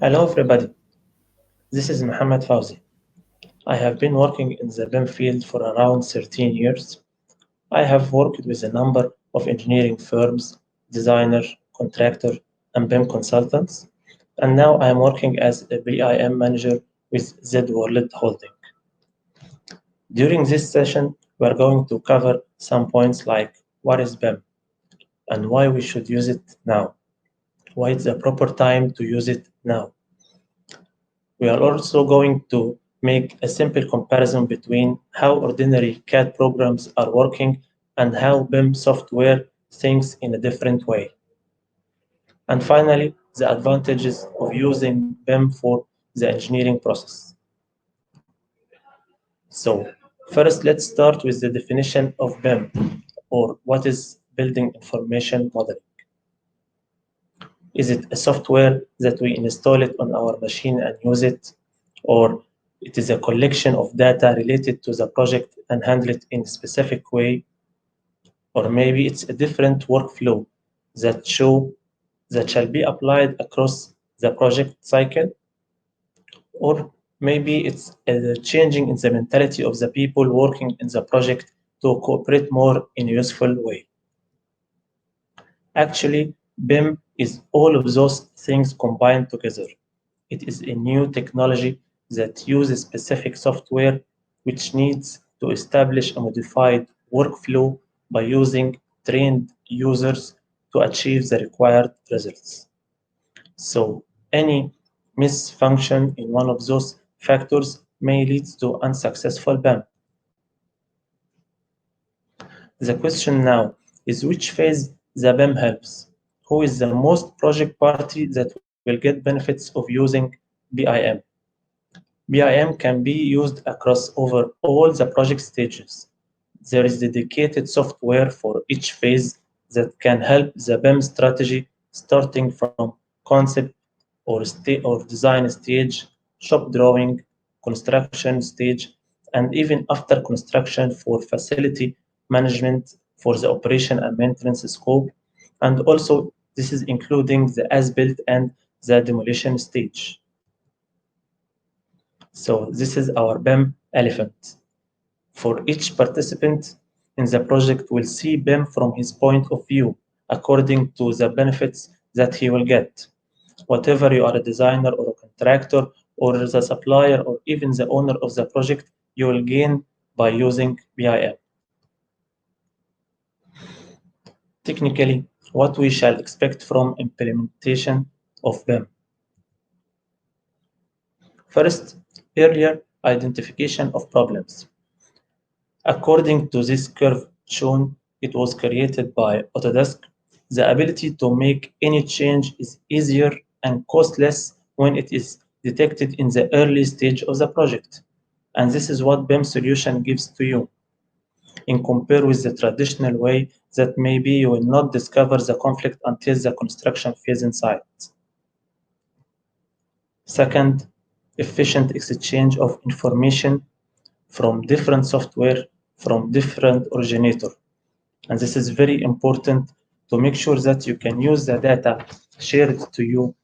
Hello everybody, this is Mohamed Fawzy. I have been working in the BIM field for around 13 years. I have worked with a number of engineering firms, designers, contractors, and BIM consultants, and now I am working as a BIM manager with ZWorld Holding. During this session, we are going to cover some points like what is BIM and why we should use it now, why it's the proper time to use it now. We are also going to make a simple comparison between how ordinary CAD programs are working and how BIM software thinks in a different way. And finally, the advantages of using BIM for the engineering process. So, first let's start with the definition of BIM, or what is Building Information Modeling. Is it a software that we install it on our machine and use it? Or it is a collection of data related to the project and handle it in a specific way? Or maybe it's a different workflow that shall be applied across the project cycle? Or maybe it's a changing in the mentality of the people working in the project to cooperate more in a useful way. Actually, BIM is all of those things combined together. It is a new technology that uses specific software which needs to establish a modified workflow by using trained users to achieve the required results. So any misfunction in one of those factors may lead to unsuccessful BIM. The question now is which phase the BIM helps? Who is the most project party that will get benefits of using BIM? BIM can be used across over all the project stages. There is dedicated software for each phase that can help the BIM strategy starting from concept or design stage, shop drawing, construction stage, and even after construction for facility management for the operation and maintenance scope. And also, this is including the as-built and the demolition stage. So this is our BIM elephant. For each participant in the project will see BIM from his point of view according to the benefits that he will get. Whatever you are a designer or a contractor or the supplier or even the owner of the project, you will gain by using BIM. Technically, what we shall expect from implementation of BIM. First, earlier identification of problems. According to this curve shown, it was created by Autodesk. The ability to make any change is easier and costless when it is detected in the early stage of the project. And this is what BIM solution gives to you. In compare with the traditional way that maybe you will not discover the conflict until the construction phase inside. Second, efficient exchange of information from different software from different originator. And this is very important to make sure that you can use the data shared to you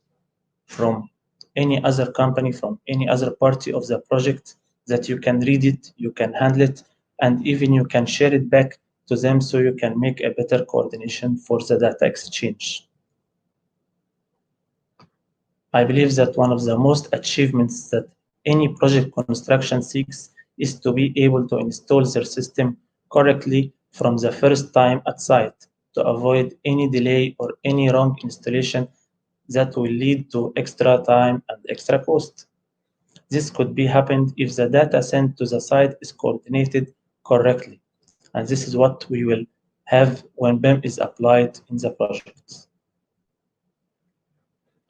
from any other company, from any other party of the project, that you can read it, you can handle it, and even you can share it back to them so you can make a better coordination for the data exchange. I believe that one of the most achievements that any project construction seeks is to be able to install their system correctly from the first time at site to avoid any delay or any wrong installation that will lead to extra time and extra cost. This could be happened if the data sent to the site is coordinated correctly. And this is what we will have when BIM is applied in the projects.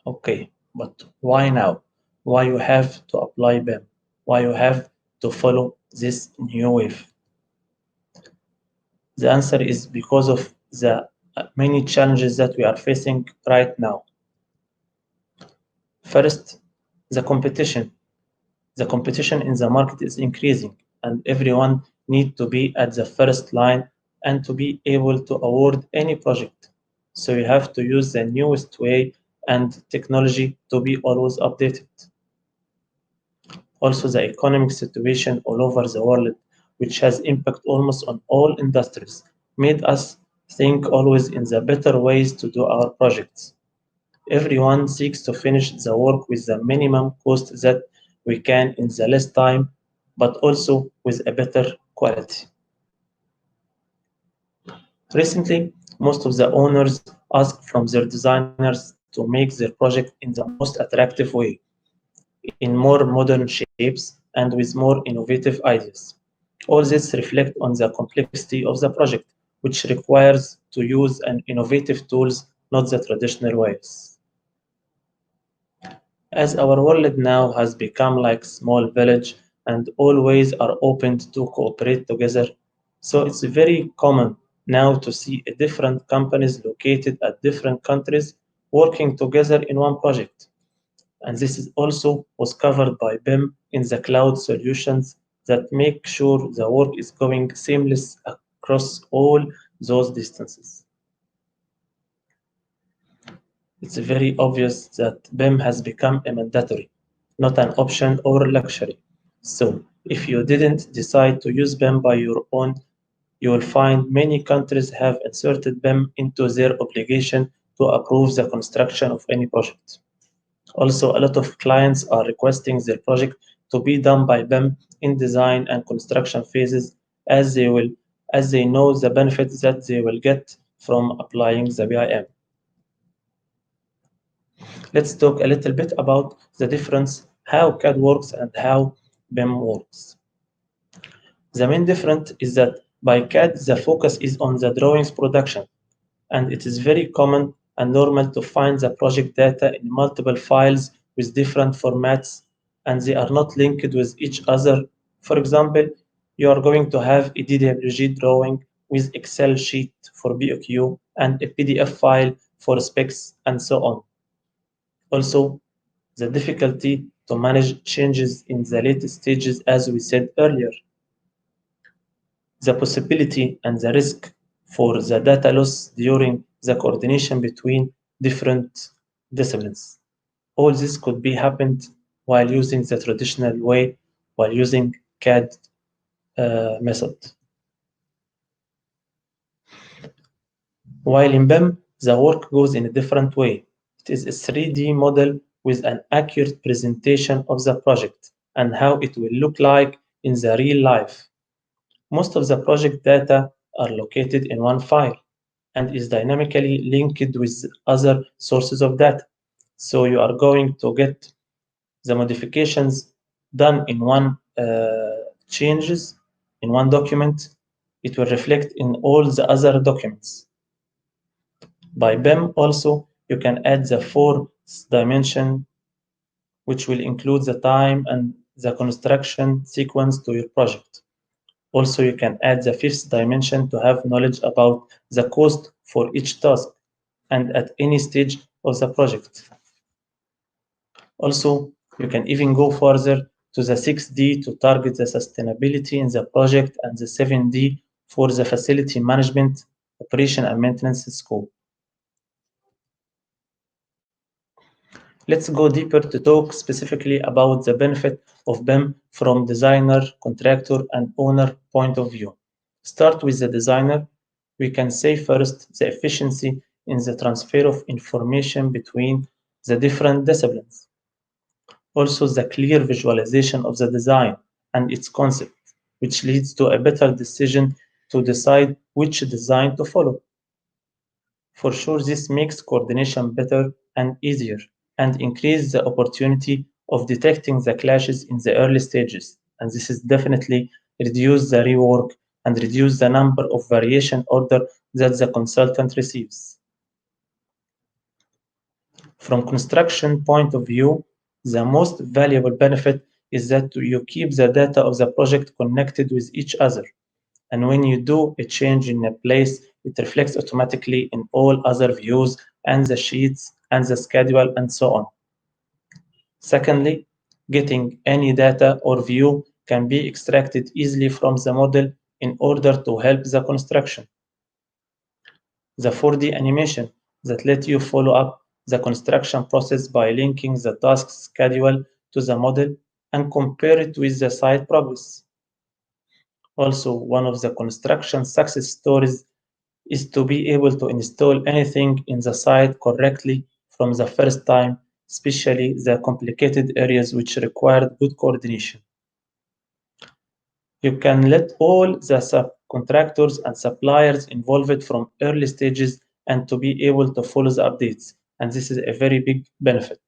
Okay, but why now? Why you have to apply BIM? Why you have to follow this new wave? The answer is because of the many challenges that we are facing right now. First, the competition. The competition in the market is increasing, and everyone needs to be at the first line and to be able to award any project. So you have to use the newest way and technology to be always updated. Also, the economic situation all over the world, which has impact almost on all industries, made us think always in the better ways to do our projects. Everyone seeks to finish the work with the minimum cost that we can in the less time, but also with a better quality. Recently, most of the owners ask from their designers to make their project in the most attractive way, in more modern shapes, and with more innovative ideas. All this reflects on the complexity of the project, which requires to use an innovative tools, not the traditional ways. As our world now has become like small village and all ways are opened to cooperate together, so it's very common now to see different companies located at different countries working together in one project. And this is also was covered by BIM in the cloud solutions that make sure the work is going seamless across all those distances. It's very obvious that BIM has become a mandatory, not an option or luxury. So, if you didn't decide to use BIM by your own, you will find many countries have inserted BIM into their obligation to approve the construction of any project. Also, a lot of clients are requesting their project to be done by BIM in design and construction phases as they will as they know the benefits that they will get from applying the BIM. Let's talk a little bit about the difference how CAD works and how BIM works. The main difference is that by CAD the focus is on the drawings production, and it is very common and normal to find the project data in multiple files with different formats and they are not linked with each other. For example, you are going to have a DWG drawing with Excel sheet for BOQ and a PDF file for specs and so on. Also, the difficulty to manage changes in the late stages, as we said earlier, the possibility and the risk for the data loss during the coordination between different disciplines. All this could be happened while using the traditional way, while using CAD method. While in BIM, the work goes in a different way. It is a 3D model with an accurate presentation of the project and how it will look like in the real life. Most of the project data are located in one file and is dynamically linked with other sources of data. So you are going to get the modifications done in one changes in one document. It will reflect in all the other documents. By BIM also, you can add the fourth dimension, which will include the time and the construction sequence to your project. Also, you can add the fifth dimension to have knowledge about the cost for each task and at any stage of the project. Also, you can even go further to the 6D to target the sustainability in the project and the 7D for the facility management, operation and maintenance scope. Let's go deeper to talk specifically about the benefit of BIM from designer, contractor, and owner point of view. Start with the designer. We can say first the efficiency in the transfer of information between the different disciplines. Also, the clear visualization of the design and its concept, which leads to a better decision to decide which design to follow. For sure, this makes coordination better and easier and increase the opportunity of detecting the clashes in the early stages. And this is definitely reduce the rework and reduce the number of variation order that the consultant receives. From construction point of view, the most valuable benefit is that you keep the data of the project connected with each other. And when you do a change in a place, it reflects automatically in all other views and the sheets and the schedule and so on. Secondly, getting any data or view can be extracted easily from the model in order to help the construction. The 4D animation that let you follow up the construction process by linking the task schedule to the model and compare it with the site progress. Also, one of the construction success stories is to be able to install anything in the site correctly from the first time, especially the complicated areas which required good coordination. You can let all the subcontractors and suppliers involved from early stages and to be able to follow the updates. And this is a very big benefit.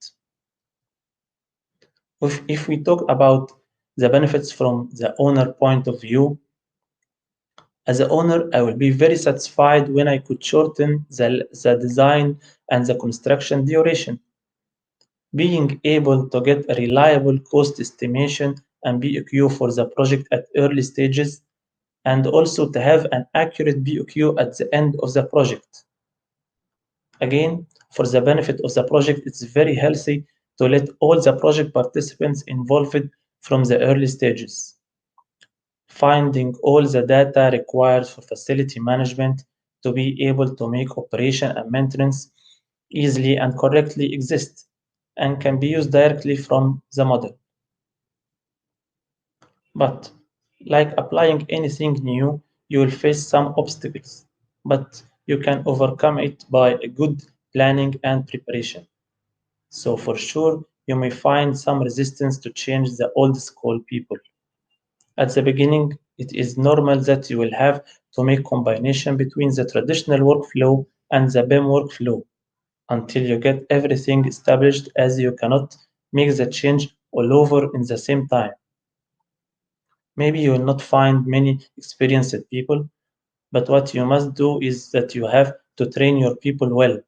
If we talk about the benefits from the owner point of view, as an owner, I will be very satisfied when I could shorten the design and the construction duration. Being able to get a reliable cost estimation and BOQ for the project at early stages, and also to have an accurate BOQ at the end of the project. Again, for the benefit of the project, it's very healthy to let all the project participants involved from the early stages. Finding all the data required for facility management to be able to make operation and maintenance easily and correctly exist and can be used directly from the model. But like applying anything new, you will face some obstacles, but you can overcome it by a good planning and preparation. So for sure, you may find some resistance to change the old school people. At the beginning, it is normal that you will have to make combination between the traditional workflow and the BIM workflow until you get everything established, as you cannot make the change all over in the same time. Maybe you will not find many experienced people, but what you must do is that you have to train your people well,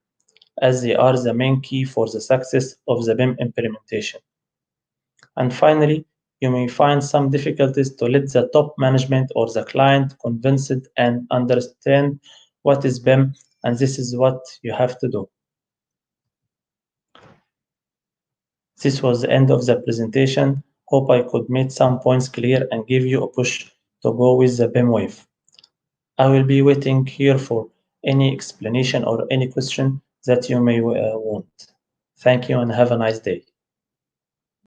as they are the main key for the success of the BIM implementation. And finally, you may find some difficulties to let the top management or the client convince it and understand what is BIM, and this is what you have to do. This was the end of the presentation. Hope I could make some points clear and give you a push to go with the BIM wave. I will be waiting here for any explanation or any question that you may want. Thank you and have a nice day.